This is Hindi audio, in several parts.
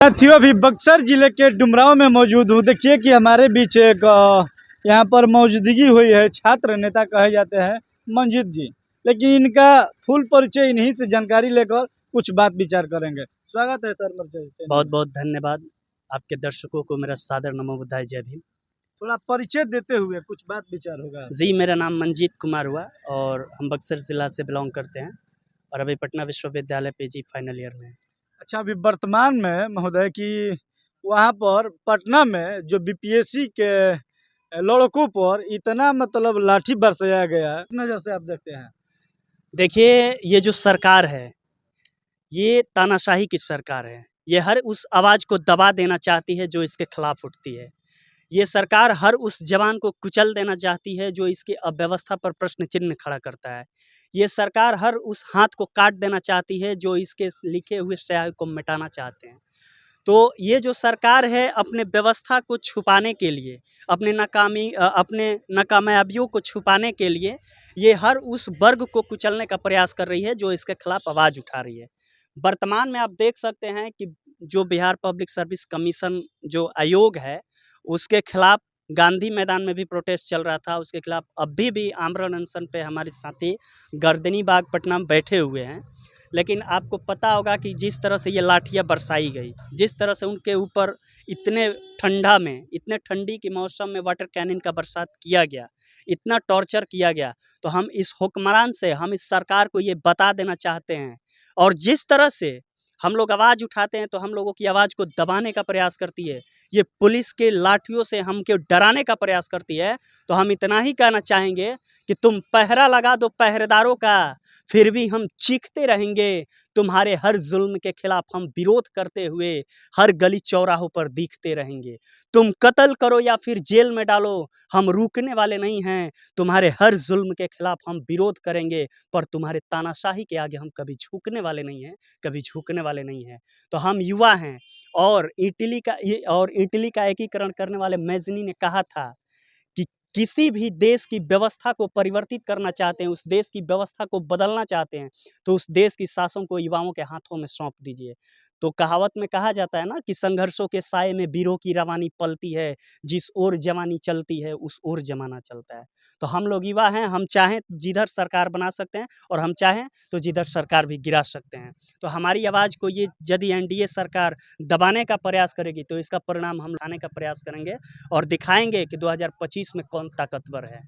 साथियों, अभी बक्सर जिले के डुमरांव में मौजूद हूँ। देखिए कि हमारे बीच एक यहाँ पर मौजूदगी हुई है। छात्र नेता कहे जाते हैं मंजीत जी, लेकिन इनका फुल परिचय इन्हीं से जानकारी लेकर कुछ बात विचार करेंगे। स्वागत है सर परिचय। बहुत बहुत धन्यवाद। आपके दर्शकों को मेरा सादर नमो बुद्धाय, जय भीम। थोड़ा परिचय देते हुए कुछ बात विचार होगा। जी, मेरा नाम मंजीत कुमार हुआ और हम बक्सर जिला से बिलोंग करते हैं और अभी पटना विश्वविद्यालय पीजी फाइनल ईयर में है। अच्छा, अभी वर्तमान में महोदय कि वहाँ पर पटना में जो बीपीएससी के लड़कों पर इतना मतलब लाठी बरसाया गया है, नज़र से आप देखते हैं। देखिए, ये जो सरकार है, ये तानाशाही की सरकार है। ये हर उस आवाज़ को दबा देना चाहती है जो इसके खिलाफ उठती है। ये सरकार हर उस जवान को कुचल देना चाहती है जो इसकी अव्यवस्था पर प्रश्न चिन्ह खड़ा करता है। ये सरकार हर उस हाथ को काट देना चाहती है जो इसके लिखे हुए स्याही को मिटाना चाहते हैं। तो ये जो सरकार है, अपने व्यवस्था को छुपाने के लिए, अपने नाकामयाबियों को छुपाने के लिए ये हर उस वर्ग को कुचलने का प्रयास कर रही है जो इसके खिलाफ आवाज़ उठा रही है। वर्तमान में आप देख सकते हैं कि जो बिहार पब्लिक सर्विस कमीशन जो आयोग है, उसके खिलाफ गांधी मैदान में भी प्रोटेस्ट चल रहा था। उसके खिलाफ अभी भी आमरण अनशन पे हमारे साथी गर्दनी बाग पटना में बैठे हुए हैं। लेकिन आपको पता होगा कि जिस तरह से ये लाठियाँ बरसाई गई, जिस तरह से उनके ऊपर इतने इतने ठंडी के मौसम में वाटर कैनन का बरसात किया गया, इतना टॉर्चर किया गया, तो हम इस हुक्मरान से, हम इस सरकार को ये बता देना चाहते हैं। और जिस तरह से हम लोग आवाज़ उठाते हैं तो हम लोगों की आवाज़ को दबाने का प्रयास करती है, ये पुलिस के लाठियों से हमको डराने का प्रयास करती है। तो हम इतना ही कहना चाहेंगे कि तुम पहरा लगा दो पहरेदारों का, फिर भी हम चीखते रहेंगे। तुम्हारे हर जुल्म के खिलाफ हम विरोध करते हुए हर गली चौराहों पर दिखते रहेंगे। तुम कत्ल करो या फिर जेल में डालो, हम रुकने वाले नहीं हैं। तुम्हारे हर जुल्म के खिलाफ हम विरोध करेंगे, पर तुम्हारे तानाशाही के आगे हम कभी झुकने वाले नहीं हैं, कभी झुकने वाले नहीं हैं। तो हम युवा हैं और इटली का एकीकरण करने वाले मैज़नी ने कहा था कि किसी भी देश की व्यवस्था को परिवर्तित करना चाहते हैं, उस देश की व्यवस्था को बदलना चाहते हैं, तो उस देश की शासन को युवाओं के हाथों में सौंप दीजिए। तो कहावत में कहा जाता है ना कि संघर्षों के साए में वीरों की रवानी पलती है, जिस ओर जवानी चलती है उस ओर जमाना चलता है। तो हम लोग युवा हैं, हम चाहें तो जिधर सरकार बना सकते हैं और हम चाहें तो जिधर सरकार भी गिरा सकते हैं। तो हमारी आवाज़ को ये यदि एनडीए सरकार दबाने का प्रयास करेगी तो इसका परिणाम हम लाने का प्रयास करेंगे और दिखाएंगे कि 2025 में कौन ताकतवर है।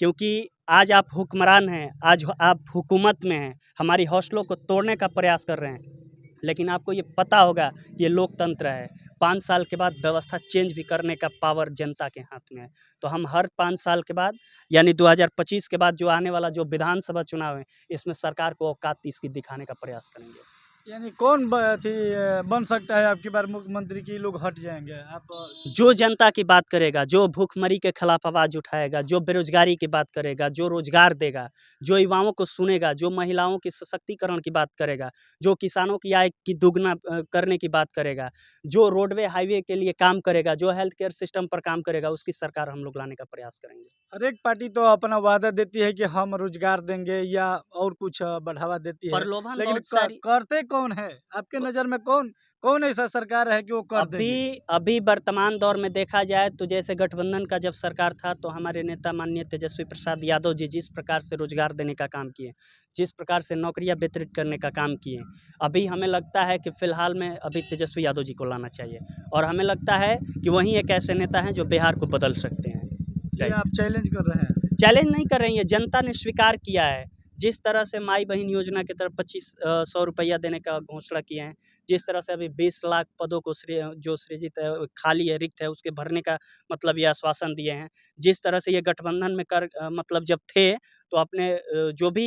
क्योंकि आज आप हुक्मरान हैं, आज आप हुकूमत में हैं, हमारी हौसलों को तोड़ने का प्रयास कर रहे हैं। लेकिन आपको ये पता होगा ये लोकतंत्र है। 5 साल के बाद व्यवस्था चेंज भी करने का पावर जनता के हाथ में है। तो हम हर 5 साल के बाद यानी 2025 के बाद जो आने वाला जो विधानसभा चुनाव है, इसमें सरकार को औकात इसकी दिखाने का प्रयास करेंगे। यानी कौन बन सकता है आपकी बार मुख्यमंत्री की लोग हट जाएंगे आप? जो जनता की बात करेगा, जो भूखमरी के खिलाफ आवाज़ उठाएगा, जो बेरोजगारी की बात करेगा, जो रोजगार देगा, जो युवाओं को सुनेगा, जो महिलाओं के सशक्तिकरण की बात करेगा, जो किसानों की आय की दुगना करने की बात करेगा, जो रोडवे हाईवे के लिए काम करेगा, जो हेल्थ केयर सिस्टम पर काम करेगा, उसकी सरकार हम लोग लाने का प्रयास करेंगे। हर एक पार्टी तो अपना वादा देती है कि हम रोजगार देंगे या और कुछ बढ़ावा देती है, प्रलोभन लेकिन बहुत सारी करते कौन है आपके नज़र में? कौन कौन ऐसा सरकार है कि वो कर देगी? अभी वर्तमान दौर में देखा जाए तो जैसे गठबंधन का जब सरकार था तो हमारे नेता माननीय तेजस्वी प्रसाद यादव जी जिस प्रकार से रोजगार देने का काम किए, जिस प्रकार से नौकरियां वितरित करने का काम किए, अभी हमें लगता है कि फिलहाल में अभी तेजस्वी यादव जी को लाना चाहिए। और हमें लगता है कि वही एक ऐसे नेता हैं जो बिहार को बदल सकते हैं। ये आप चैलेंज कर रहे हैं? चैलेंज नहीं कर रही है, जनता ने स्वीकार किया है। जिस तरह से माई बहन योजना की तरफ 2500 रुपया देने का घोषणा किए हैं, जिस तरह से अभी 20 लाख पदों को जो सृजित है, खाली है, रिक्त है, उसके भरने का मतलब ये आश्वासन दिए हैं। जिस तरह से ये गठबंधन में मतलब जब थे तो अपने जो भी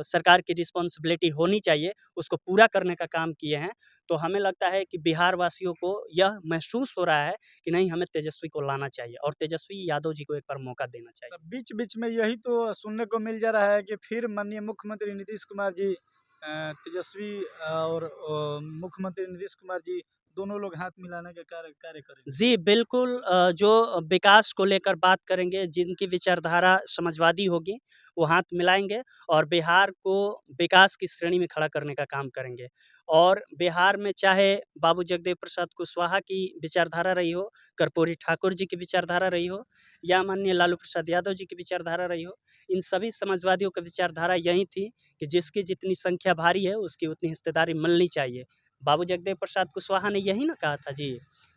सरकार की रिस्पॉन्सिबिलिटी होनी चाहिए उसको पूरा करने का काम किए हैं। तो हमें लगता है कि बिहार वासियों को यह महसूस हो रहा है कि नहीं, हमें तेजस्वी को लाना चाहिए और तेजस्वी यादव जी को एक बार मौका देना चाहिए। बीच बीच में यही तो सुनने को मिल जा रहा है कि फिर माननीय मुख्यमंत्री नीतीश कुमार जी तेजस्वी और मुख्यमंत्री नीतीश कुमार जी दोनों लोग हाथ मिलाने के कार्य कार्य करेंगे? जी, बिल्कुल जो विकास को लेकर बात करेंगे, जिनकी विचारधारा समाजवादी होगी, वो हाथ मिलाएँगे और बिहार को विकास की श्रेणी में खड़ा करने का काम करेंगे। और बिहार में चाहे बाबू जगदेव प्रसाद कुशवाहा की विचारधारा रही हो, कर्पूरी ठाकुर जी की विचारधारा रही हो या माननीय लालू प्रसाद यादव जी की विचारधारा रही हो, इन सभी समाजवादियों की विचारधारा यही थी कि जिसकी जितनी संख्या भारी है, उसकी उतनी हिस्सेदारी मिलनी चाहिए। बाबू जगदेव प्रसाद कुशवाहा ने यही ना कहा था जी,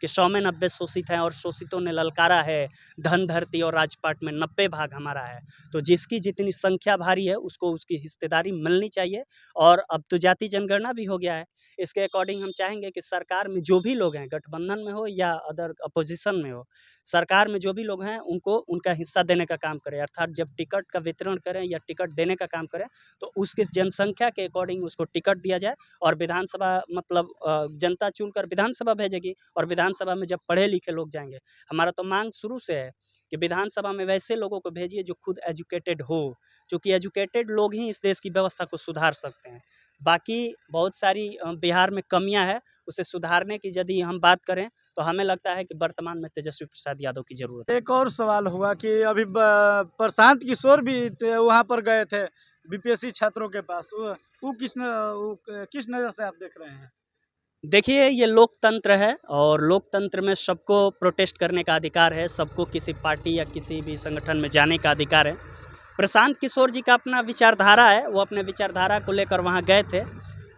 कि 100 में 90 शोषित हैं और शोषितों ने ललकारा है, धन धरती और राजपाट में 90 भाग हमारा है। तो जिसकी जितनी संख्या भारी है उसको उसकी हिस्सेदारी मिलनी चाहिए। और अब तो जाति जनगणना भी हो गया है। इसके अकॉर्डिंग हम चाहेंगे कि सरकार में जो भी लोग हैं, गठबंधन में हो या अदर अपोजिशन में हो, सरकार में जो भी लोग हैं उनको उनका हिस्सा देने का काम करें। अर्थात जब टिकट का वितरण करें या टिकट देने का काम करें तो उसकी जनसंख्या के अकॉर्डिंग उसको टिकट दिया जाए। और विधानसभा मतलब जनता चुनकर विधानसभा भेजेगी और विधानसभा में जब पढ़े लिखे लोग जाएंगे, हमारा तो मांग शुरू से है कि विधानसभा में वैसे लोगों को भेजिए जो खुद एजुकेटेड हो, क्योंकि एजुकेटेड लोग ही इस देश की व्यवस्था को सुधार सकते हैं। बाकी बहुत सारी बिहार में कमियां हैं, उसे सुधारने की यदि हम बात करें तो हमें लगता है कि वर्तमान में तेजस्वी प्रसाद यादव की जरूरत है। एक और सवाल हुआ कि अभी प्रशांत किशोर भी वहाँ पर गए थे बीपीएससी छात्रों के पास, वो किस नज़र से आप देख रहे हैं? देखिए, ये लोकतंत्र है और लोकतंत्र में सबको प्रोटेस्ट करने का अधिकार है, सबको किसी पार्टी या किसी भी संगठन में जाने का अधिकार है। प्रशांत किशोर जी का अपना विचारधारा है, वो अपने विचारधारा को लेकर वहाँ गए थे।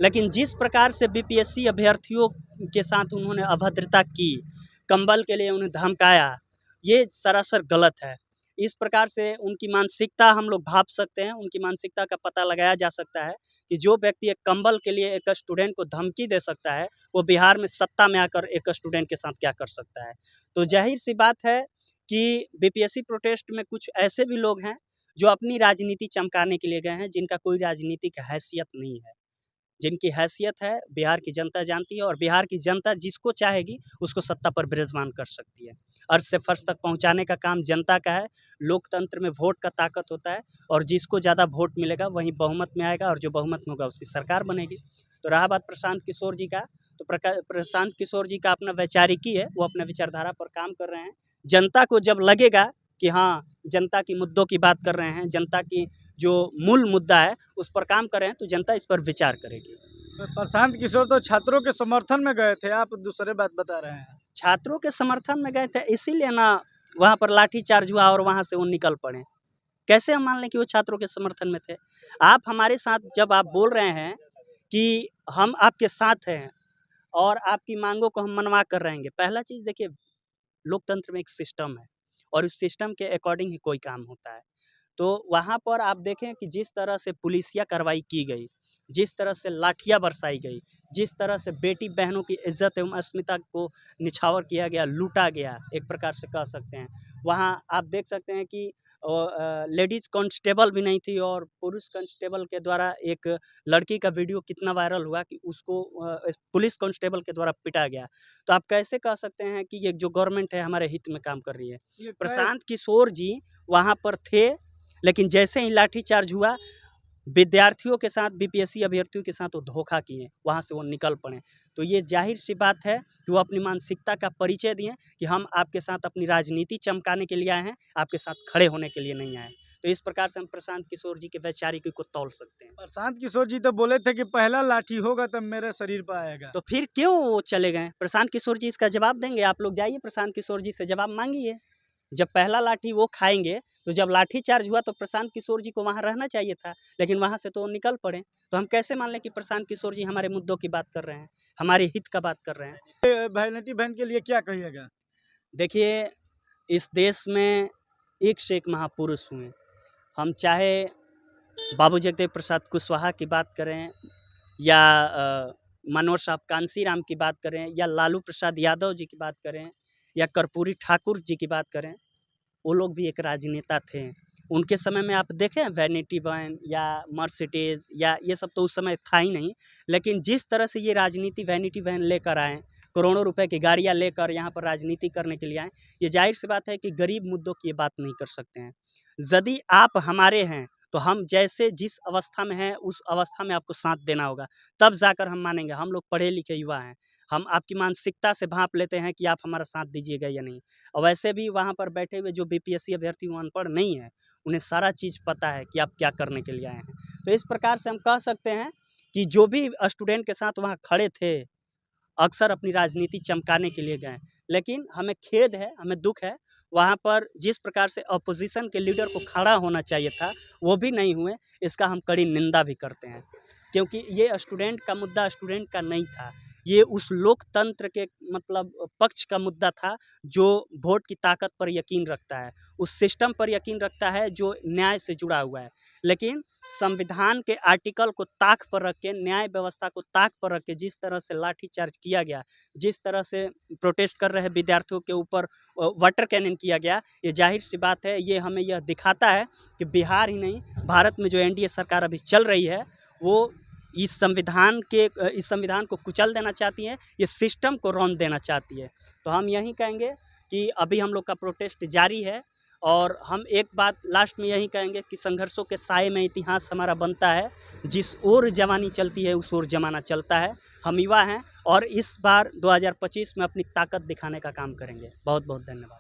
लेकिन जिस प्रकार से बीपीएससी अभ्यर्थियों के साथ उन्होंने अभद्रता की, कंबल के लिए उन्हें धमकाया, ये सरासर गलत है। इस प्रकार से उनकी मानसिकता हम लोग भाप सकते हैं, उनकी मानसिकता का पता लगाया जा सकता है कि जो व्यक्ति एक कंबल के लिए एक स्टूडेंट को धमकी दे सकता है, वो बिहार में सत्ता में आकर एक स्टूडेंट के साथ क्या कर सकता है। तो ज़ाहिर-सी बात है कि बीपीएससी प्रोटेस्ट में कुछ ऐसे भी लोग हैं, जो अपनी राजनीति चमकाने के लिए गए हैं, जिनका कोई राजनीतिक हैसियत नहीं है। जिनकी हैसियत है बिहार की जनता जानती है और बिहार की जनता जिसको चाहेगी उसको सत्ता पर विराजमान कर सकती है। अर्ज से फर्श तक पहुंचाने का काम जनता का है। लोकतंत्र में वोट का ताकत होता है और जिसको ज़्यादा वोट मिलेगा वही बहुमत में आएगा और जो बहुमत में होगा उसकी सरकार बनेगी। तो रहा बात प्रशांत किशोर जी का, तो प्रशांत किशोर जी का अपना वैचारिकी है, वो अपने विचारधारा पर काम कर रहे हैं। जनता को जब लगेगा कि हाँ, जनता की मुद्दों की बात कर रहे हैं, जनता की जो मूल मुद्दा है उस पर काम कर रहे हैं, तो जनता इस पर विचार करेगी। प्रशांत किशोर तो छात्रों के समर्थन में गए थे, आप दूसरे बात बता रहे हैं। छात्रों के समर्थन में गए थे इसीलिए ना वहाँ पर लाठीचार्ज हुआ और वहाँ से वो निकल पड़े। कैसे हम मान लें कि वो छात्रों के समर्थन में थे? आप हमारे साथ जब आप बोल रहे हैं कि हम आपके साथ हैं और आपकी मांगों को हम मनवा कर रहेंगे, पहला चीज़ देखिए, लोकतंत्र में एक सिस्टम है और उस सिस्टम के अकॉर्डिंग ही कोई काम होता है। तो वहाँ पर आप देखें कि जिस तरह से पुलिसिया कार्रवाई की गई, जिस तरह से लाठियाँ बरसाई गई, जिस तरह से बेटी बहनों की इज्जत एवं अस्मिता को निछावर किया गया, लूटा गया, एक प्रकार से कह सकते हैं। वहाँ आप देख सकते हैं कि लेडीज़ कांस्टेबल भी नहीं थी और पुरुष कांस्टेबल के द्वारा एक लड़की का वीडियो कितना वायरल हुआ कि उसको इस पुलिस कांस्टेबल के द्वारा पिटा गया। तो आप कैसे कह सकते हैं कि ये जो गवर्नमेंट है हमारे हित में काम कर रही है? ये प्रशांत किशोर जी वहाँ पर थे, लेकिन जैसे ही लाठीचार्ज हुआ, विद्यार्थियों के साथ, बीपीएससी अभ्यर्थियों के साथ वो धोखा किए, वहाँ से वो निकल पड़े। तो ये ज़ाहिर-सी बात है कि वो अपनी मानसिकता का परिचय दिए कि हम आपके साथ अपनी राजनीति चमकाने के लिए आए हैं, आपके साथ खड़े होने के लिए नहीं आए। तो इस प्रकार से हम प्रशांत किशोर जी के वैचारिकी को तौल सकते हैं। प्रशांत किशोर जी तो बोले थे कि पहला लाठी होगा तब मेरे शरीर पर आएगा। तो फिर क्यों वो चले गए? प्रशांत किशोर जी इसका जवाब देंगे। आप लोग जाइए प्रशांत किशोर जी से जवाब माँगिए। जब पहला लाठी वो खाएँगे, तो जब लाठीचार्ज हुआ तो प्रशांत किशोर जी को वहाँ रहना चाहिए था, लेकिन वहाँ से तो वो निकल पड़े। तो हम कैसे मान लें कि प्रशांत किशोर जी हमारे मुद्दों की बात कर रहे हैं, हमारे हित का बात कर रहे हैं? वैनिटी वैन के लिए क्या कहिएगा? देखिए, इस देश में एक से एक महापुरुष हुए। हम चाहे बाबू जगदेव प्रसाद कुशवाहा की बात करें या मनोहर साहब कांशीराम की बात करें या लालू प्रसाद यादव जी की बात करें या कर्पूरी ठाकुर जी की बात करें, वो लोग भी एक राजनेता थे। उनके समय में आप देखें वैनिटी वैन या मर्सिडीज़ या ये सब तो उस समय था ही नहीं। लेकिन जिस तरह से ये राजनीति वैनिटी वैन लेकर आए, करोड़ों रुपए की गाड़ियाँ लेकर यहाँ पर राजनीति करने के लिए आए, ये ज़ाहिर-सी बात है कि गरीब मुद्दों की ये बात नहीं कर सकते हैं। यदि आप हमारे हैं, तो हम जैसे जिस अवस्था में हैं, उस अवस्था में आपको साथ देना होगा, तब जाकर हम मानेंगे। हम लोग पढ़े-लिखे युवा हैं। हम आपकी मानसिकता से भांप लेते हैं कि आप हमारा साथ दीजिएगा या नहीं। और वैसे भी वहाँ पर बैठे हुए जो बीपीएससी अभ्यर्थी वो अनपढ़ नहीं है, उन्हें सारा चीज़ पता है कि आप क्या करने के लिए आए हैं। तो इस प्रकार से हम कह सकते हैं कि जो भी स्टूडेंट के साथ वहाँ खड़े थे, अक्सर अपनी राजनीति चमकाने के लिए गए। लेकिन हमें खेद है, हमें दुःख है, वहाँ पर जिस प्रकार से अपोज़िशन के लीडर को खड़ा होना चाहिए था, वो भी नहीं हुए। इसका हम कड़ी निंदा भी करते हैं, क्योंकि ये स्टूडेंट का मुद्दा स्टूडेंट का नहीं था। ये उस लोकतंत्र के मतलब पक्ष का मुद्दा था, जो वोट की ताकत पर यकीन रखता है, उस सिस्टम पर यकीन रखता है जो न्याय से जुड़ा हुआ है। लेकिन संविधान के आर्टिकल को ताक पर रख के, न्याय व्यवस्था को ताक पर रख के जिस तरह से लाठीचार्ज किया गया, जिस तरह से प्रोटेस्ट कर रहे विद्यार्थियों के ऊपर वाटर कैनन किया गया, ये ज़ाहिर-सी बात है, ये हमें यह दिखाता है कि बिहार ही नहीं, भारत में जो एनडीए सरकार अभी चल रही है, वो इस संविधान को कुचल देना चाहती है, ये सिस्टम को रौंद देना चाहती है। तो हम यही कहेंगे कि अभी हम लोग का प्रोटेस्ट जारी है, और हम एक बात लास्ट में यही कहेंगे कि संघर्षों के साए में इतिहास हमारा बनता है। जिस ओर जवानी चलती है, उस ओर ज़माना चलता है। हम युवा हैं और इस बार 2025 में अपनी ताकत दिखाने का काम करेंगे। बहुत-बहुत धन्यवाद।